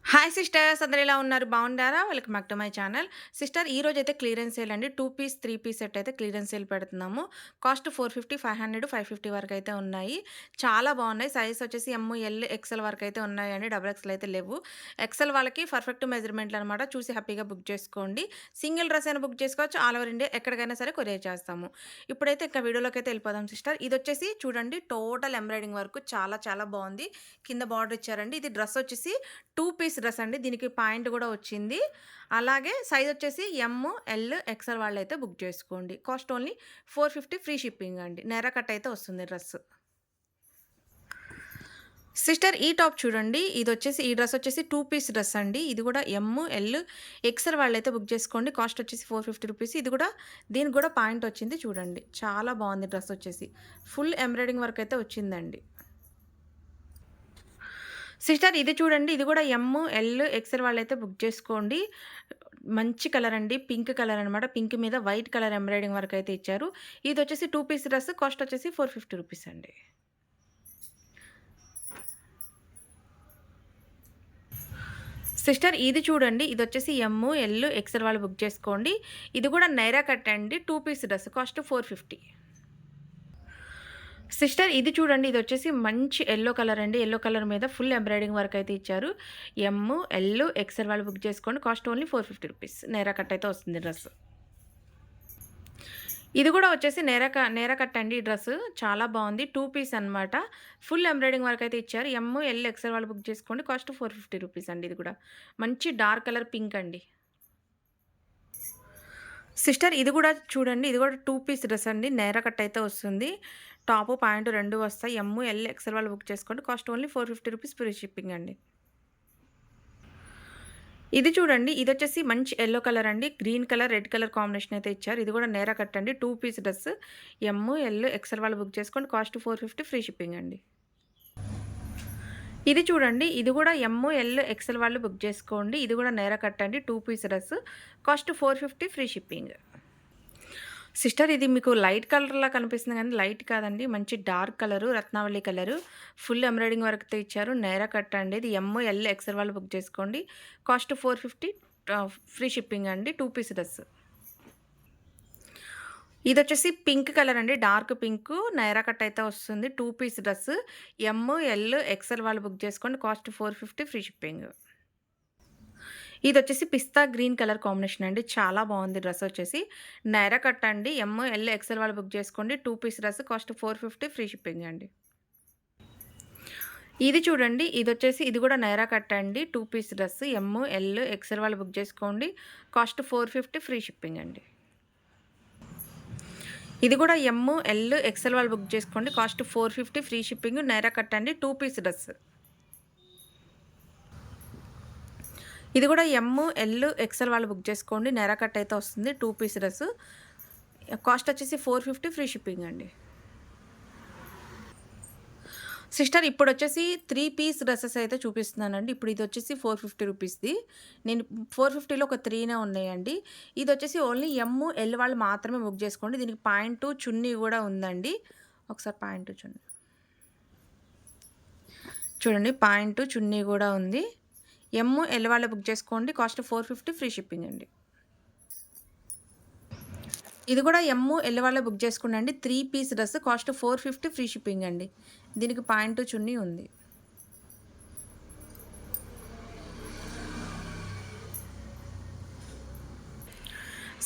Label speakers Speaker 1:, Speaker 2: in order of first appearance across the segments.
Speaker 1: Hi sisters అందరూ ఎలా ఉన్నారు? బాగున్నారా? Welcome back to my channel. Sister ఈరోజైతే క్లియరెన్స్ సేల్ అండి. 2 పీస్, 3 పీస్ సెట్ అయితే క్లియరెన్స్ సేల్ పెడుతున్నాము. కాస్ట్ 450, 500, 550 వరకైతే ఉన్నాయి. చాలా బాగున్నాయి. సైజ్ వచ్చేసి ఎమ్, ఎల్, ఎక్స్ఎల్ వరకైతే ఉన్నాయండి. డబుల్ ఎక్స్ఎల్ అయితే లేవు. ఎక్స్ఎల్ వాళ్ళకి పర్ఫెక్ట్ మెజర్‌మెంట్లు అనమాట. చూసి హ్యాపీగా బుక్ చేసుకోండి. సింగిల్ డ్రెస్ అయినా బుక్ చేసుకోవచ్చు. ఆల్ ఓవర్ ఇండియా ఎక్కడికైనా సరే కొరియర్ చేస్తాము. ఇప్పుడైతే ఇంకా వీడియోలోకైతే వెళ్ళిపోదాం సిస్టర్. ఇదొచ్చేసి చూడండి టోటల్ ఎంబ్రాయిడింగ్ వర్క్ చాలా చాలా బాగుంది. కింద బార్డర్ ఇచ్చారండి. ఇది డ్రెస్ వచ్చేసి 2 పీస్ డ్రెస్ అండి. దీనికి పాయింట్ గూడా వచ్చింది. అలాగే సైజ్ వచ్చేసి ఎమ్, ఎల్, ఎక్స్ఎల్ వాళ్ళైతే బుక్ చేసుకోండి. కాస్ట్ ఓన్లీ 450 ఫ్రీ షిప్పింగ్ అండి. నెరా కట్ అయితే వస్తుంది డ్రెస్. సిస్టర్ ఈ టాప్ చూడండి. ఈ డ్రెస్ వచ్చేసి 2 పీస్ డ్రెస్ అండి. ఇది గూడా ఎమ్, ఎల్, ఎక్స్ఎల్ వాళ్ళైతే బుక్ చేసుకోండి. కాస్ట్ వచ్చేసి 450 రూపీస్. ఇది గూడా దీనికి గూడా పాయింట్ వచ్చింది చూడండి. చాలా బావుంది డ్రెస్ వచ్చేసి. ఫుల్ ఎంబ్రాయిడింగ్ వర్క్ అయితే వచ్చిందండి. సిస్టర్ ఇది చూడండి. ఇది గూడా ఎమ్, ఎల్, ఎక్స్‌ఎల్ వాళ్ళైతే బుక్ చేసుకోండి. మంచి కలర్ అండి. పింక్ కలర్ అనమాట. పింక్ మీద వైట్ కలర్ ఎంబ్రాయిడింగ్ వర్క్ అయితే ఇచ్చారు. ఇదొచ్చేసి 2 పీస్ డ్రెస్ కాస్ట్ వచ్చేసి 450 రూపీస్ అండి. సిస్టర్ ఇది చూడండి. ఇదొచ్చేసి ఎమ్, ఎల్, ఎక్స్‌ఎల్ వాళ్ళు బుక్ చేసుకోండి. ఇది గూడా నైరా కట్ అండి. 2 పీస్ డ్రెస్ కాస్ట్ 450. సిస్టర్ ఇది చూడండి. ఇదొచ్చేసి మంచి యెల్లో కలర్ అండి. యెల్లో కలర్ మీద ఫుల్ ఎంబ్రాయిడింగ్ వర్క్ అయితే ఇచ్చారు. ఎమ్, ఎల్, ఎక్స్‌ఎల్ వాళ్ళు బుక్ చేసుకోండి. Cost only 450 rupees. Naira cut అయితే వస్తుంది డ్రెస్. ఇది కూడా వచ్చేసి నేరా కట్ అండి ఈ డ్రెస్. చాలా బావుంది. 2 పీస్ అనమాట. ఫుల్ ఎంబ్రాయిడింగ్ వర్క్ అయితే ఇచ్చారు. ఎమ్, ఎల్, ఎక్స్‌ఎల్ వాళ్ళు బుక్ చేసుకోండి. కాస్ట్ 450 రూపీస్ అండి ఇది కూడా. మంచి డార్క్ కలర్ పింక్ అండి. సిస్టర్ ఇది గూడా చూడండి. ఇది గూడా 2 పీస్ డ్రెస్ అండి. నేరా కట్ అయితే వస్తుంది. టాపు, ప్యాంటు 2 వస్తాయి. ఎమ్, ఎల్, ఎక్స్‌ఎల్ వాళ్ళు బుక్ చేసుకోండి. Cost only 450 rupees free shipping అండి. ఇది చూడండి. ఇదొచ్చేసి మంచి యెల్లో కలర్ అండి. Green colour, red colour combination అయితే ఇచ్చారు. ఇది గూడా నేరా కట్ అండి. 2 piece dress. M, L, XL వాళ్ళు బుక్ చేసుకోండి. కాస్ట్ 450 ఫ్రీ షిప్పింగ్ అండి. ఇది చూడండి. ఇది గూడా ఎమ్, ఎల్, ఎక్స్‌ఎల్ వాళ్ళు బుక్ చేసుకోండి. ఇది గూడా నేరా కట్ అండి. 2 piece dress. Cost 450 free shipping. Sister ఇది మీకు లైట్ కలర్‌లా కనిపిస్తుంది గానీ, లైట్ కాదండి. మంచి dark colour, Ratnavali colour. Full embroidering వర్క్‌తో ఇచ్చారు. నైరా కట్ అండి. ఇది ఎమ్, ఎల్, ఎక్స్‌ఎల్ వాళ్ళు బుక్ చేసుకోండి. కాస్ట్ 450 ఫ్రీ షిప్పింగ్ అండి. 2 పీస్ డ్రెస్. ఇదొచ్చేసి పింక్ కలర్ అండి. డార్క్ పింకు నైరా కట్ అయితే వస్తుంది. 2 piece dress. M, L, XL వాళ్ళు బుక్ చేసుకోండి. Cost 450 free shipping. ఇదొచ్చేసి పిస్తా గ్రీన్ కలర్ కాంబినేషన్ అండి. చాలా బావుంది డ్రెస్ వచ్చేసి. నైరా కట్ అండి. ఎమ్, ఎల్, ఎక్స్‌ఎల్ వాళ్ళు బుక్ చేసుకోండి. 2 piece dress cost 450 free shipping అండి. ఇది చూడండి. ఇది కూడా నైరా కట్ అండి. 2 piece dress. M, L, XL వాళ్ళు బుక్ చేసుకోండి. కాస్ట్ 450 ఫ్రీ షిప్పింగ్ అండి. ఇది కూడా ఎమ్, ఎల్, ఎక్స్‌ఎల్ వాళ్ళు బుక్ చేసుకోండి. Cost 450 free shipping. Naira cut అండి. 2 పీస్ డ్రెస్. ఇది కూడా ఎమ్, ఎల్, ఎక్స్ఎల్ వాళ్ళు బుక్ చేసుకోండి. నైరా కట్ అయితే వస్తుంది. 2 పీస్ డ్రెస్. కాస్ట్ వచ్చేసి 450 ఫ్రీ షిప్పింగ్ అండి. సిస్టర్ ఇప్పుడొచ్చేసి 3 పీస్ డ్రెసెస్ అయితే చూపిస్తున్నానండి. ఇప్పుడు ఇదొచ్చేసి 450 రూపీస్‌ది. నేను 450లో ఒక 3నే ఉన్నాయండి. ఇదొచ్చేసి ఓన్లీ ఎమ్, ఎల్ వాళ్ళు మాత్రమే బుక్ చేసుకోండి. దీనికి పాయింటు, చున్నీ గూడా ఉందండి. ఒకసారి పాయింటు, చున్నీ చూడండి. పాయింటు, చున్నీ గూడా ఉంది. ఎమ్, ఎల్ వాళ్ళే బుక్ చేసుకోండి. కాస్ట్ 450 ఫ్రీ షిప్పింగ్ అండి. ఇది కూడా ఎమ్, ఎల్ వాళ్ళే బుక్ చేసుకోండండి. 3 piece dress cost 450 free shipping అండి. దీనికి పాయింటు, చున్నీ ఉంది.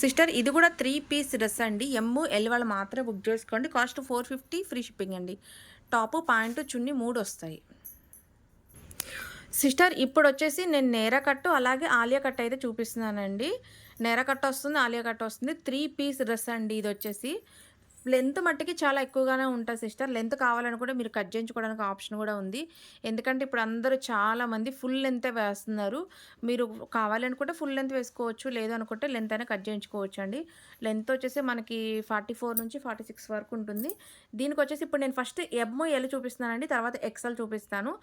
Speaker 1: సిస్టర్ ఇది కూడా 3 పీస్ డ్రెస్ అండి. ఎమ్, ఎల్ వాళ్ళు మాత్రమే బుక్ చేసుకోండి. కాస్ట్ 450 ఫ్రీ షిప్పింగ్ అండి. టాపు, ప్యాంటు, చున్నీ 3 వస్తాయి. సిస్టర్ ఇప్పుడొచ్చేసి నేను నేరా కట్టు, అలాగే ఆలియా కట్ అయితే చూపిస్తున్నానండి. నేరా కట్ వస్తుంది, ఆలియా కట్ వస్తుంది. 3 పీస్ డ్రెస్ అండి ఇదొచ్చేసి. లెంత్ మట్టికి చాలా ఎక్కువగానే ఉంటది సిస్టర్. లెంత్ కావాలనుకుంటే మీరు కట్ చేయించుకోవడానికి ఆప్షన్ గూడా ఉంది. ఎందుకంటే ఇప్పుడు అందరూ చాలామంది ఫుల్ లెంతే వేస్తున్నారు. మీరు కావాలనుకుంటే ఫుల్ లెంత్ వేసుకోవచ్చు. లేదు అనుకుంటే లెంత్ అయినా కట్ చేయించుకోవచ్చండి. లెంత్ వచ్చేసి మనకి 44 నుంచి 46 వరకు ఉంటుంది. దీనికొచ్చేసి ఇప్పుడు నేను ఫస్ట్ ఎమ్, ఎల్ చూపిస్తున్నానండి. తర్వాత ఎక్స్ఎల్ చూపిస్తాను.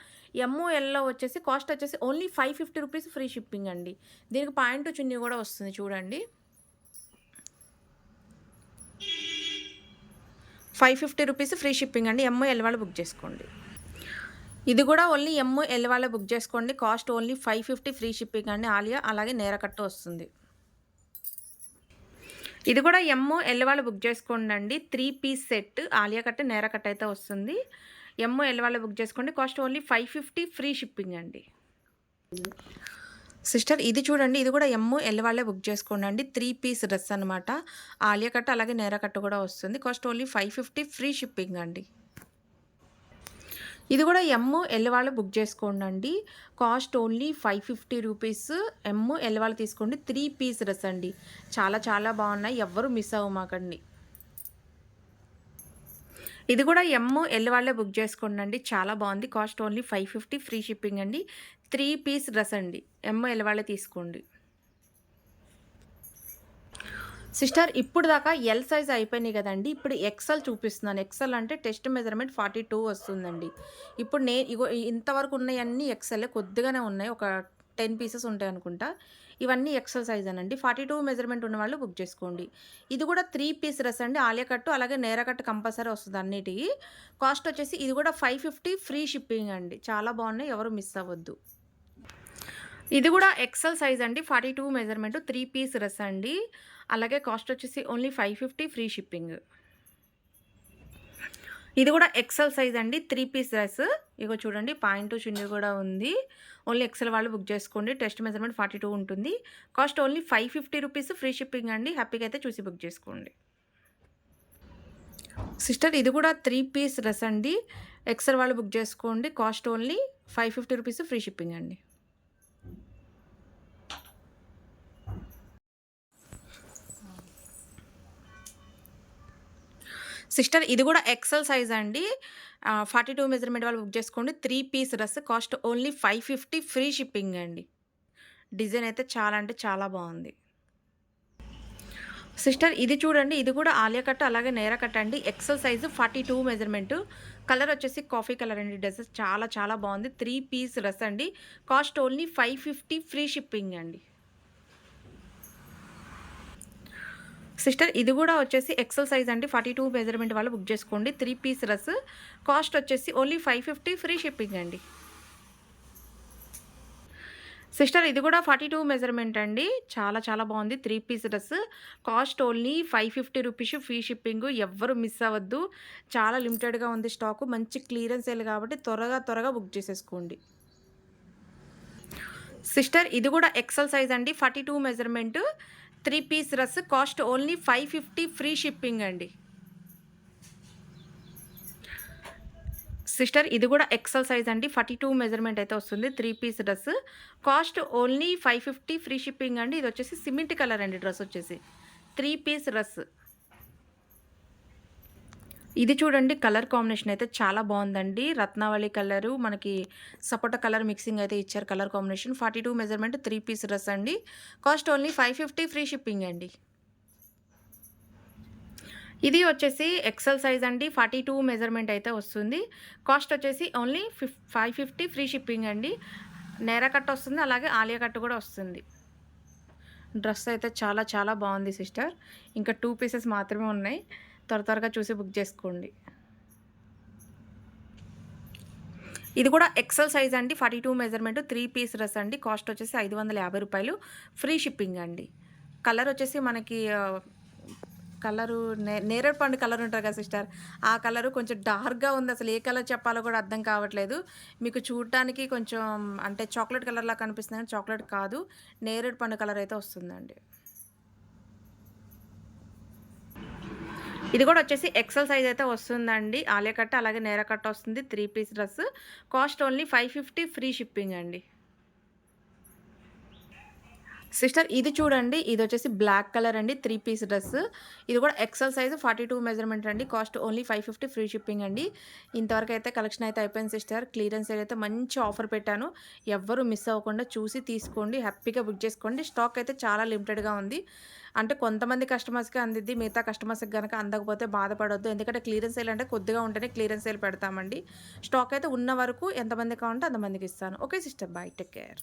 Speaker 1: ఎమ్, ఎల్‌లో వచ్చేసి కాస్ట్ వచ్చేసి ఓన్లీ 550 రూపీస్ ఫ్రీ షిప్పింగ్ అండి. దీనికి పాయింట్ చున్నీ గూడా వస్తుంది చూడండి. 550 రూపీస్ ఫ్రీ షిప్పింగ్ అండి. ఎమ్, ఎల్ వాళ్ళు బుక్ చేసుకోండి. ఇది గూడా ఓన్లీ ఎమ్, ఎల్ వాళ్ళే బుక్ జేసుకోండి. కాస్ట్ ఓన్లీ 550 ఫ్రీ షిప్పింగ్ అండి. ఆలియా అలాగే నేర కట్టు వస్తుంది. ఇది గూడా ఎమ్, ఎల్ వాళ్ళు బుక్ జేసుకోండండి. 3 piece set Alia cut, Naira cut అయితే వస్తుంది. ఎమ్, ఎల్ వాళ్ళే బుక్ జేసుకోండి. కాస్ట్ ఓన్లీ 550 ఫ్రీ షిప్పింగ్ అండి. సిస్టర్ ఇది చూడండి. ఇది గూడా ఎమ్, ఎల్ వాళ్ళే బుక్ జేసుకోండండి. 3 పీస్ డ్రెస్ అనమాట. ఆలియా కట్ అలాగే నేర కట్ గూడా వస్తుంది. కాస్ట్ ఓన్లీ 550 ఫ్రీ షిప్పింగ్ అండి. ఇది గూడా ఎమ్, ఎల్ వాళ్ళు బుక్ జేసుకోండండి. Cost only 550 rupees. M, L వాళ్ళు తీసుకోండి. 3 పీస్ డ్రెస్ అండి. చాలా చాలా బాగున్నాయి. ఎవ్వరు మిస్ అవ్వమాకండి. ఇది గూడా ఎమ్, ఎల్ వాళ్ళే బుక్ జేసుకోండండి. చాలా బాగుంది. కాస్ట్ ఓన్లీ 550 ఫ్రీ షిప్పింగ్ అండి. 3 పీస్ డ్రెస్ అండి. ఎమ్, ఎల్ వాళ్ళే తీసుకోండి. సిస్టర్ ఇప్పుడు దాకా ఎల్ సైజ్ అయిపోయినాయి గదండీ! ఇప్పుడు ఎక్స్ఎల్ చూపిస్తున్నాను. ఎక్స్ఎల్ అంటే టెస్ట్ మెజర్‌మెంట్ 42 వస్తుందండి. ఇప్పుడు ఇగో ఇంతవరకు ఉన్నయన్నీ ఎక్స్ఎలే కొద్దిగానే ఉన్నాయి. ఒక 10 పీసెస్ ఉంటాయనుకుంటా. ఇవన్నీ ఎక్స్ఎల్ సైజేనండి. 42 మెజర్‌మెంట్ ఉన్నవాళ్ళు బుక్ చేసుకోండి. ఇది గూడా 3 పీస్ డ్రెస్ అండి. ఆలియా కట్టు అలాగే నేర కట్టు కంపల్సరీ వస్తది అన్నిటికి. కాస్ట్ వచ్చేసి ఇది గూడా 550 ఫ్రీ షిప్పింగ్ అండి. చాలా బాగున్నాయి. ఎవరు మిస్ అవ్వద్దు. ఇది గూడా ఎక్సెల్ సైజ్ అండి. 42 మెజర్‌మెంట్ 3 పీస్ డ్రెస్ అండి. అలాగే కాస్ట్ వచ్చేసి ఓన్లీ 550 ఫ్రీ షిప్పింగ్. ఇది గూడా ఎక్సెల్ సైజ్ అండి. 3 పీస్ డ్రెస్. ఇగో చూడండి పాయింటు, చున్నీ గూడా ఉంది. ఓన్లీ ఎక్సెల్ వాళ్ళు బుక్ చేసుకోండి. టెస్ట్ మెజర్‌మెంట్ 42 ఉంటుంది. Cost only 550 rupees free shipping అండి. హ్యాపీగా అయితే చూసి బుక్ చేసుకోండి. సిస్టర్ ఇది గూడా 3 పీస్ డ్రెస్ అండి. ఎక్సెల్ వాళ్ళు బుక్ చేసుకోండి. Cost only 550 rupees free shipping అండి. సిస్టర్ ఇది గూడా ఎక్సెల్ సైజ్ అండి. 42 మెజర్‌మెంట్ వాళ్ళు బుక్ చేసుకోండి. 3 piece dress cost only 550 free shipping అండి. డిజైన్ అయితే చాలా అంటే చాలా బావుంది. సిస్టర్ ఇది చూడండి. ఇది కూడా ఆలియా కట్ అలాగే నేర కట్ అండి. XL size 42 measurement. కలర్ వచ్చేసి కాఫీ కలర్ అండి. డ్రెస్ చాలా చాలా బావుంది. 3 పీస్ డ్రెస్ అండి. కాస్ట్ ఓన్లీ 550 ఫ్రీ షిప్పింగ్ అండి. సిస్టర్ ఇది గూడా వచ్చేసి ఎక్సెల్ సైజ్ అండి. 42 మెజర్‌మెంట్ వాళ్ళు బుక్ చేసుకోండి. 3 పీస్ డ్రెస్ కాస్ట్ వచ్చేసి ఓన్లీ 550 ఫ్రీ షిప్పింగ్ అండి. సిస్టర్ ఇది గూడా 42 మెజర్‌మెంట్ అండి. చాలా చాలా బావుంది. 3 piece dress cost only 550 rupees free shipping. ఎవ్వరు మిస్ అవ్వద్దు. చాలా లిమిటెడ్‌గా ఉంది స్టాకు. మంచి క్లియరెన్స్ సేల్ కాబట్టి త్వరగా బుక్ చేసేసుకోండి. సిస్టర్ ఇది గూడా ఎక్సెల్ సైజ్ అండి. 42 measurement 3 piece dress cost only 550 free shipping అండి. సిస్టర్ ఇది గూడా ఎక్సెల్ సైజ్ అండి. 42 మెజర్‌మెంట్ అయితే వస్తుంది. 3 piece dress cost only 550 free shipping అండి. ఇది వచ్చేసి సిమెంట్ కలర్ అండి డ్రెస్ వచ్చేసి. 3 పీస్ డ్రెస్. ఇది చూడండి కలర్ కాంబినేషన్ అయితే చాలా బావుందండి. రత్నావళి కలరు మనకి సపోటా కలర్ మిక్సింగ్ అయితే ఇచ్చారు colour combination. 42 measurement 3 piece dress అండి. కాస్ట్ ఓన్లీ 550 ఫ్రీ షిప్పింగ్ అండి. ఇది వచ్చేసి ఎక్సెల్ సైజ్ అండి. 42 మెజర్‌మెంట్ అయితే వస్తుంది. కాస్ట్ వచ్చేసి ఓన్లీ 550 ఫ్రీ షిప్పింగ్ అండి. నేరా కట్ వస్తుంది. అలాగే ఆలియా కట్ కూడా వస్తుంది. డ్రెస్ అయితే చాలా చాలా బావుంది సిస్టర్. ఇంకా 2 పీసెస్ మాత్రమే ఉన్నాయి. త్వరగా చూసి బుక్ చేసుకోండి. ఇది కూడా ఎక్సెల్ సైజ్ అండి. 42 మెజర్‌మెంట్ 3 పీస్ డ్రెస్ అండి. కాస్ట్ వచ్చేసి రూ. 550 ఫ్రీ షిప్పింగ్ అండి. కలర్ వచ్చేసి మనకి కలరు నేరేడు పండు కలర్ ఉంటది కదా సిస్టర్. ఆ కలరు కొంచెం డార్క్‌గా ఉంది. అసలు ఏ కలర్ చెప్పాలో కూడా అర్థం కావట్లేదు. మీకు చూడటానికి కొంచెం అంటే చాక్లెట్ కలర్‌లా కనిపిస్తుంది కానీ చాక్లెట్ కాదు. నేరేడు పండు కలర్ అయితే వస్తుందండి. ఇది కూడా వచ్చేసి ఎక్సెల్ సైజ్ అయితే వస్తుందండి. ఆలియా కట్ అలాగే నేర కట్ వస్తుంది. 3 piece dress cost only 550 free shipping అండి. సిస్టర్ ఇది చూడండి. ఇది వచ్చేసి బ్లాక్ కలర్ అండి. 3 పీస్ డ్రెస్. ఇది కూడా ఎక్సెల్ సైజ్ 42 మెజర్‌మెంట్ అండి. కాస్ట్ ఓన్లీ 550 ఫ్రీ షిప్పింగ్ అండి. ఇంతవరకు అయితే కలెక్షన్ అయితే అయిపోయింది సిస్టర్. క్లియరెన్స్ సేల్ అయితే మంచి ఆఫర్ పెట్టాను. ఎవ్వరు మిస్ అవ్వకుండా చూసి తీసుకోండి. హ్యాపీగా బుక్ చేసుకోండి. స్టాక్ అయితే చాలా లిమిటెడ్‌గా ఉంది. అంటే కొంతమంది కస్టమర్స్‌కే అందిద్ది. మిగతా కస్టమర్స్‌కి గనక అందకపోతే బాధపడొద్దు. ఎందుకంటే క్లియరెన్స్ సేల్ అంటే కొద్దిగా ఉంటేనే క్లియరెన్స్ సేల్ పెడతామండి. స్టాక్ అయితే ఉన్న వరకు ఎంతమందికి కావాలంటే అంతమందికి ఇస్తాను. Okay sister. By. Take care.